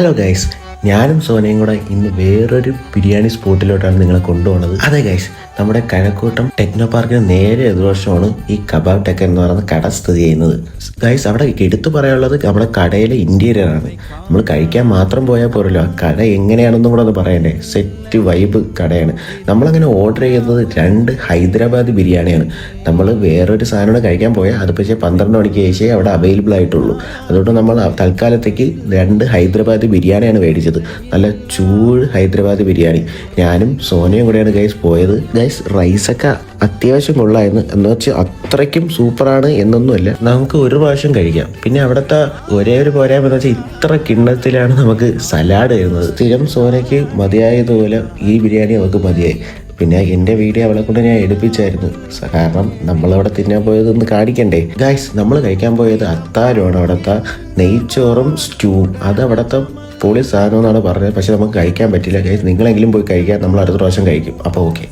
Hello guys, ഞാനും സോനയും കൂടെ ഇന്ന് വേറൊരു ബിരിയാണി സ്പോട്ടിലോട്ടാണ് നിങ്ങളെ കൊണ്ടുപോകുന്നത്. അതെ ഗൈസ്, നമ്മുടെ കഴക്കൂട്ടം ടെക്നോ പാർക്കിന് നേരെ എതിർവശമാണ് ഈ കബാബ് ടെക്കൻ എന്ന് പറയുന്ന കട സ്ഥിതി ചെയ്യുന്നത്. ഗൈസ്, അവിടെ എടുത്തു പറയാനുള്ളത് നമ്മുടെ കടയിലെ ഇന്റീരിയർ ആണ്. നമ്മൾ കഴിക്കാൻ മാത്രം പോയാൽ പോരല്ലോ, കട എങ്ങനെയാണെന്നും കൂടെ ഒന്ന് പറയണ്ടേ. സെറ്റ് വൈബ് കടയാണ്. നമ്മളങ്ങനെ ഓർഡർ ചെയ്യുന്നത് 2 ഹൈദരാബാദ് ബിരിയാണിയാണ്. നമ്മൾ വേറൊരു സാധനമാണ് കഴിക്കാൻ പോയാൽ അത് പക്ഷേ 12 മണിക്ക് ശേഷമേ അവിടെ അവൈലബിൾ ആയിട്ടുള്ളൂ. അതുകൊണ്ട് നമ്മൾ തൽക്കാലത്തേക്ക് 2 ഹൈദരാബാദ് ബിരിയാണിയാണ് മേടിച്ചത്. നല്ല ചൂട് ഹൈദരാബാദ് ബിരിയാണി. ഞാനും സോനയും കൂടെയാണ് ഗൈസ് പോയത്. ഗൈസ്, റൈസൊക്കെ അത്യാവശ്യം കൊള്ളായിരുന്നു. എന്ന് വെച്ചാൽ അത്രയ്ക്കും സൂപ്പറാണ് എന്നൊന്നുമല്ല, നമുക്ക് ഒരു പ്രാവശ്യം കഴിക്കാം. പിന്നെ അവിടുത്തെ ഒരേ ഒരു പോരായ്മ വെച്ചാൽ ഇത്ര കിണ്ണത്തിലാണ് നമുക്ക് സലാഡ് വരുന്നത്. സ്ഥിരം സോനയ്ക്ക് മതിയായതുപോലെ ഈ ബിരിയാണി നമുക്ക് മതിയായി. പിന്നെ എൻ്റെ വീഡിയോ അവളെ കൊണ്ട് ഞാൻ എടുപ്പിച്ചായിരുന്നു, കാരണം നമ്മളവിടെ തിന്നാൻ പോയതൊന്ന് കാണിക്കണ്ടേ. ഗൈസ്, നമ്മൾ കഴിക്കാൻ പോയത് അത്താരമാണ്. അവിടുത്തെ നെയ്ച്ചോറും സ്റ്റൂവും അത് അവിടുത്തെ പൊളി സാധനം എന്നാണ് പറഞ്ഞത്. പക്ഷെ നമുക്ക് കഴിക്കാൻ പറ്റില്ല. ഗൈസ്, നിങ്ങളെങ്കിലും പോയി കഴിക്കാൻ, നമ്മൾ അടുത്ത പ്രാവശ്യം കഴിക്കും. അപ്പോൾ ഓക്കെ.